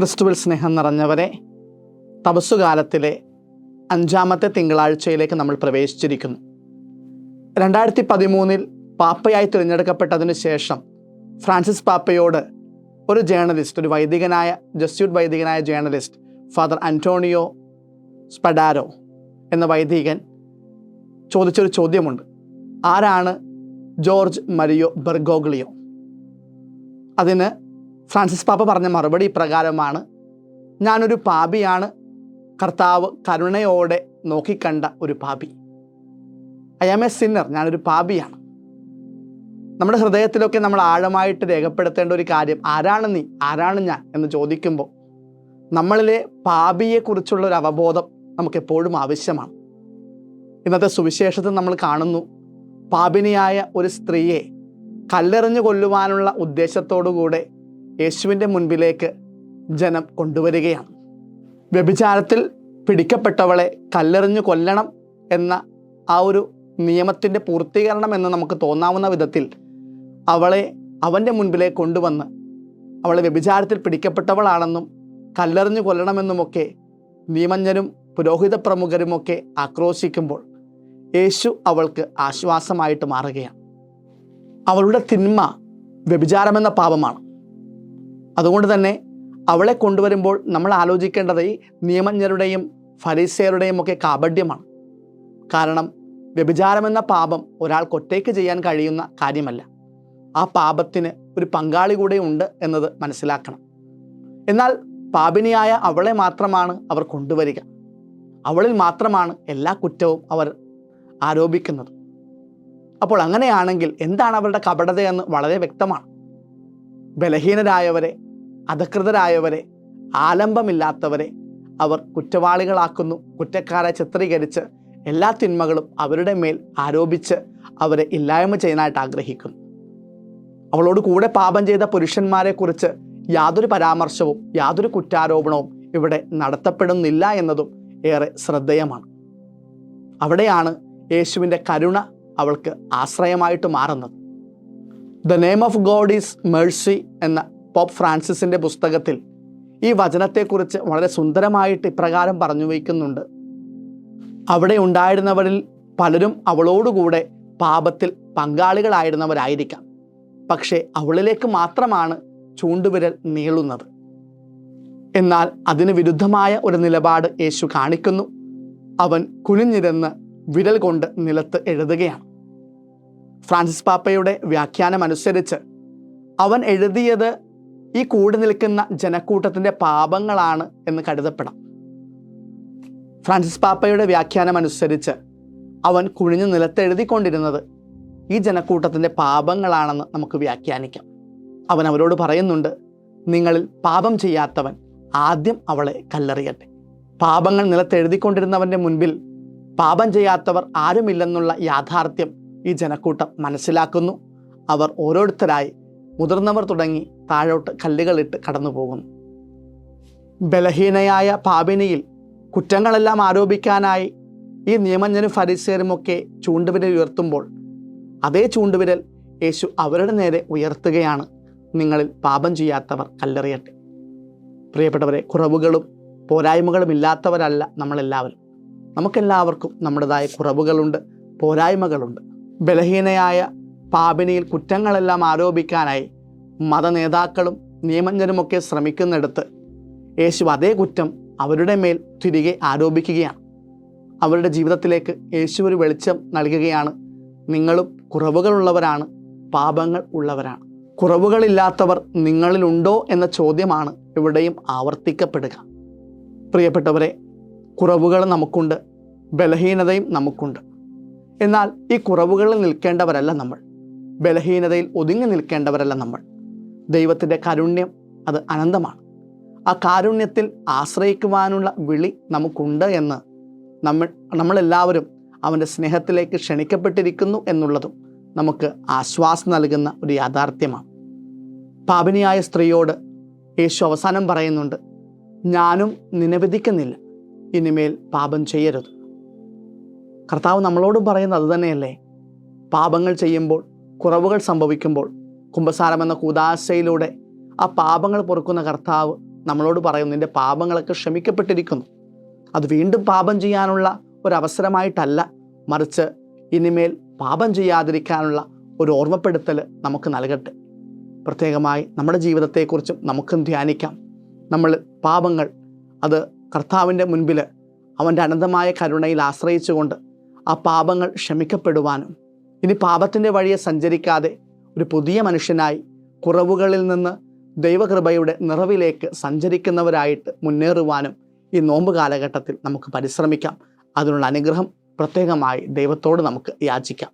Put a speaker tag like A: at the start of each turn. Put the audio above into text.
A: ക്രിസ്തുവിൽ സ്നേഹം നിറഞ്ഞവരെ, തപസ്സുകാലത്തിലെ 5-ാമത്തെ തിങ്കളാഴ്ചയിലേക്ക് നമ്മൾ പ്രവേശിച്ചിരിക്കുന്നു. 2013 പാപ്പയായി തിരഞ്ഞെടുക്കപ്പെട്ടതിനു ശേഷം ഫ്രാൻസിസ് പാപ്പയോട് ഒരു ജേർണലിസ്റ്റ്, ഒരു ജസ്യൂട്ട് വൈദികനായ ജേർണലിസ്റ്റ് ഫാദർ അന്റോണിയോ സ്പഡാരോ എന്ന വൈദികൻ ചോദിച്ചൊരു ചോദ്യമുണ്ട്. ആരാണ് ജോർജ് മരിയോ ബെർഗോഗ്ലിയോ? അതിന് ഫ്രാൻസിസ് പാപ്പ പറഞ്ഞ മറുപടി ഇപ്രകാരമാണ്: ഞാനൊരു പാപിയാണ്, കർത്താവ് കരുണയോടെ നോക്കിക്കണ്ട ഒരു പാപി. ഐ ആം എ സിന്നർ, ഞാനൊരു പാപിയാണ്. നമ്മുടെ ഹൃദയത്തിലൊക്കെ നമ്മൾ ആഴമായിട്ട് രേഖപ്പെടുത്തേണ്ട ഒരു കാര്യം, ആരാണ് നീ, ആരാണ് ഞാൻ എന്ന് ചോദിക്കുമ്പോൾ നമ്മളിലെ പാപിയെക്കുറിച്ചുള്ള ഒരു അവബോധം നമുക്കെപ്പോഴും ആവശ്യമാണ്. ഇന്നത്തെ സുവിശേഷത്തിൽ നമ്മൾ കാണുന്നു, പാപിനിയായ ഒരു സ്ത്രീയെ കല്ലെറിഞ്ഞു കൊല്ലുവാനുള്ള ഉദ്ദേശത്തോടുകൂടെ യേശുവിൻ്റെ മുൻപിലേക്ക് ജനം കൊണ്ടുവരികയാണ്. വ്യഭിചാരത്തിൽ പിടിക്കപ്പെട്ടവളെ കല്ലെറിഞ്ഞു കൊല്ലണം എന്ന ആ ഒരു നിയമത്തിൻ്റെ പൂർത്തീകരണം എന്ന് നമുക്ക് തോന്നാവുന്ന വിധത്തിൽ അവളെ അവൻ്റെ മുൻപിലേക്ക് കൊണ്ടുവന്ന് അവളെ വ്യഭിചാരത്തിൽ പിടിക്കപ്പെട്ടവളാണെന്നും കല്ലെറിഞ്ഞു കൊല്ലണമെന്നുമൊക്കെ നിയമജ്ഞരും പുരോഹിത പ്രമുഖരുമൊക്കെ ആക്രോശിക്കുമ്പോൾ യേശു അവൾക്ക് ആശ്വാസമായിട്ട് മാറുകയാണ്. അവളുടെ തിന്മ വ്യഭിചാരമെന്ന പാപമാണ്. അതുകൊണ്ട് തന്നെ അവളെ കൊണ്ടുവരുമ്പോൾ നമ്മൾ ആലോചിക്കേണ്ടത് ഈ നിയമജ്ഞരുടെയും ഫരീസയരുടെയും ഒക്കെ കാപഢ്യമാണ്. കാരണം വ്യഭിചാരമെന്ന പാപം ഒരാൾക്ക് ഒറ്റയ്ക്ക് ചെയ്യാൻ കഴിയുന്ന കാര്യമല്ല. ആ പാപത്തിന് ഒരു പങ്കാളി കൂടെ ഉണ്ട് എന്നത് മനസ്സിലാക്കണം. എന്നാൽ പാപിനിയായ അവളെ മാത്രമാണ് അവർ കൊണ്ടുവരിക. അവളിൽ മാത്രമാണ് എല്ലാ കുറ്റവും അവർ ആരോപിക്കുന്നത്. അപ്പോൾ അങ്ങനെയാണെങ്കിൽ എന്താണ് അവരുടെ കപടതയെന്ന് വളരെ വ്യക്തമാണ്. ബലഹീനരായവരെ, അധകൃതരായവരെ, ആലംബമില്ലാത്തവരെ അവർ കുറ്റവാളികളാക്കുന്നു. കുറ്റക്കാരെ ചിത്രീകരിച്ച് എല്ലാ തിന്മകളും അവരുടെ മേൽ ആരോപിച്ച് അവരെ ഇല്ലായ്മ ചെയ്യാനായിട്ട് ആഗ്രഹിക്കുന്നു. അവളോട് കൂടെ പാപം ചെയ്ത പുരുഷന്മാരെക്കുറിച്ച് യാതൊരു പരാമർശവും യാതൊരു കുറ്റാരോപണവും ഇവിടെ നടത്തപ്പെടുന്നില്ല എന്നതും ഏറെ ശ്രദ്ധേയമാണ്. അവിടെയാണ് യേശുവിൻ്റെ കരുണ അവൾക്ക് ആശ്രയമായിട്ട് മാറുന്നത്. The name of God is Mercy എന്ന പോപ്പ് ഫ്രാൻസിസിൻ്റെ പുസ്തകത്തിൽ ഈ വചനത്തെക്കുറിച്ച് വളരെ സുന്ദരമായിട്ട് ഇപ്രകാരം പറഞ്ഞു വയ്ക്കുന്നുണ്ട്: അവിടെ ഉണ്ടായിരുന്നവരിൽ പലരും അവളോടുകൂടെ പാപത്തിൽ പങ്കാളികളായിരുന്നവരായിരിക്കാം, പക്ഷേ അവളിലേക്ക് മാത്രമാണ് ചൂണ്ടുവിരൽ നീളുന്നത്. എന്നാൽ അതിന് വിരുദ്ധമായ ഒരു നിലപാട് യേശു കാണിക്കുന്നു. അവൻ കുനിഞ്ഞിരുന്ന് വിരൽ കൊണ്ട് നിലത്ത് എഴുതുകയാണ്. ഫ്രാൻസിസ് പാപ്പയുടെ വ്യാഖ്യാനം അനുസരിച്ച് അവൻ എഴുതിയത് ഈ കൂടി നിൽക്കുന്ന ജനക്കൂട്ടത്തിൻ്റെ പാപങ്ങളാണ് എന്ന് കരുതപ്പെടാം. ഫ്രാൻസിസ് പാപ്പയുടെ വ്യാഖ്യാനം അനുസരിച്ച് അവൻ കുനിഞ്ഞു നിലത്തെഴുതിക്കൊണ്ടിരുന്നത് ഈ ജനക്കൂട്ടത്തിൻ്റെ പാപങ്ങളാണെന്ന് നമുക്ക് വ്യാഖ്യാനിക്കാം. അവൻ അവരോട് പറയുന്നുണ്ട്, നിങ്ങളിൽ പാപം ചെയ്യാത്തവൻ ആദ്യം അവളെ കല്ലെറിയട്ടെ. പാപങ്ങൾ നിലത്തെഴുതിക്കൊണ്ടിരുന്നവൻ്റെ മുൻപിൽ പാപം ചെയ്യാത്തവർ ആരുമില്ലെന്നുള്ള യാഥാർത്ഥ്യം ഈ ജനക്കൂട്ടം മനസ്സിലാക്കുന്നു. അവർ ഓരോരുത്തരായി, മുതിർന്നവർ തുടങ്ങി, താഴോട്ട് കല്ലുകളിട്ട് കടന്നു പോകുന്നു. ബലഹീനയായ പാപിനിയിൽ കുറ്റങ്ങളെല്ലാം ആരോപിക്കാനായി ഈ നിയമജ്ഞരും ഫരിസേയരുമൊക്കെ ചൂണ്ടുവിരൽ ഉയർത്തുമ്പോൾ അതേ ചൂണ്ടുവിരൽ യേശു അവരുടെ നേരെ ഉയർത്തുകയാണ്: നിങ്ങളിൽ പാപം ചെയ്യാത്തവർ കല്ലെറിയട്ടെ. പ്രിയപ്പെട്ടവരെ, കുറവുകളും പോരായ്മകളും ഇല്ലാത്തവരല്ല നമ്മളെല്ലാവരും. നമുക്കെല്ലാവർക്കും നമ്മുടേതായ കുറവുകളുണ്ട്, പോരായ്മകളുണ്ട്. ബലഹീനയായ പാപിനിയിൽ കുറ്റങ്ങളെല്ലാം ആരോപിക്കാനായി മതനേതാക്കളും നിയമജ്ഞരുമൊക്കെ ശ്രമിക്കുന്നിടത്ത് യേശു അതേ കുറ്റം അവരുടെ മേൽ തിരികെ ആരോപിക്കുകയാണ്. അവരുടെ ജീവിതത്തിലേക്ക് യേശു ഒരു വെളിച്ചം നൽകുകയാണ്: നിങ്ങളും കുറവുകളുള്ളവരാണ്, പാപങ്ങൾ ഉള്ളവരാണ്. കുറവുകളില്ലാത്തവർ നിങ്ങളിലുണ്ടോ എന്ന ചോദ്യമാണ് ഇവിടെയും ആവർത്തിക്കപ്പെടുക. പ്രിയപ്പെട്ടവരെ, കുറവുകൾ നമുക്കുണ്ട്, ബലഹീനതയും നമുക്കുണ്ട്. എന്നാൽ ഈ കുറവുകളിൽ നിൽക്കേണ്ടവരല്ല നമ്മൾ, ബലഹീനതയിൽ ഒതുങ്ങി നിൽക്കേണ്ടവരല്ല നമ്മൾ. ദൈവത്തിൻ്റെ കാരുണ്യം അത് അനന്തമാണ്. ആ കാരുണ്യത്തിൽ ആശ്രയിക്കുവാനുള്ള വിളി നമുക്കുണ്ട് എന്ന് നമ്മളെല്ലാവരും അവൻ്റെ സ്നേഹത്തിലേക്ക് ക്ഷണിക്കപ്പെട്ടിരിക്കുന്നു എന്നുള്ളതും നമുക്ക് ആശ്വാസം നൽകുന്ന ഒരു യാഥാർത്ഥ്യമാണ്. പാപിനിയായ സ്ത്രീയോട് യേശു അവസാനം പറയുന്നുണ്ട്: ഞാനും നിന്നെ വിധിക്കുന്നില്ല, ഇനിമേൽ പാപം ചെയ്യരുത്. കർത്താവ് നമ്മളോടും പറയുന്നത് അതുതന്നെയല്ലേ? പാപങ്ങൾ ചെയ്യുമ്പോൾ, കുറവുകൾ സംഭവിക്കുമ്പോൾ കുമ്പസാരം എന്ന കൂദാശയിലൂടെ ആ പാപങ്ങൾ പൊറുക്കുന്ന കർത്താവ് നമ്മളോട് പറയും, നിൻ്റെ പാപങ്ങളൊക്കെ ക്ഷമിക്കപ്പെട്ടിരിക്കുന്നു. അത് വീണ്ടും പാപം ചെയ്യാനുള്ള ഒരവസരമായിട്ടല്ല, മറിച്ച് ഇനിമേൽ പാപം ചെയ്യാതിരിക്കാനുള്ള ഒരു ഓർമ്മപ്പെടുത്തൽ നമുക്ക് നൽകട്ടെ. പ്രത്യേകമായി നമ്മുടെ ജീവിതത്തെക്കുറിച്ചും നമുക്കും ധ്യാനിക്കാം. നമ്മൾ പാപങ്ങൾ അത് കർത്താവിൻ്റെ മുൻപിൽ അവൻ്റെ അനന്തമായ കരുണയിൽ ആശ്രയിച്ചുകൊണ്ട് ആ പാപങ്ങൾ ക്ഷമിക്കപ്പെടുവാനും ഇനി പാപത്തിൻ്റെ വഴിയെ സഞ്ചരിക്കാതെ ഒരു പുതിയ മനുഷ്യനായി കുറവുകളിൽ നിന്ന് ദൈവകൃപയുടെ നിറവിലേക്ക് സഞ്ചരിക്കുന്നവരായിട്ട് മുന്നേറുവാനും ഈ നോമ്പ് കാലഘട്ടത്തിൽ നമുക്ക് പരിശ്രമിക്കാം. അതിനുള്ള അനുഗ്രഹം പ്രത്യേകമായി ദൈവത്തോട് നമുക്ക് യാചിക്കാം.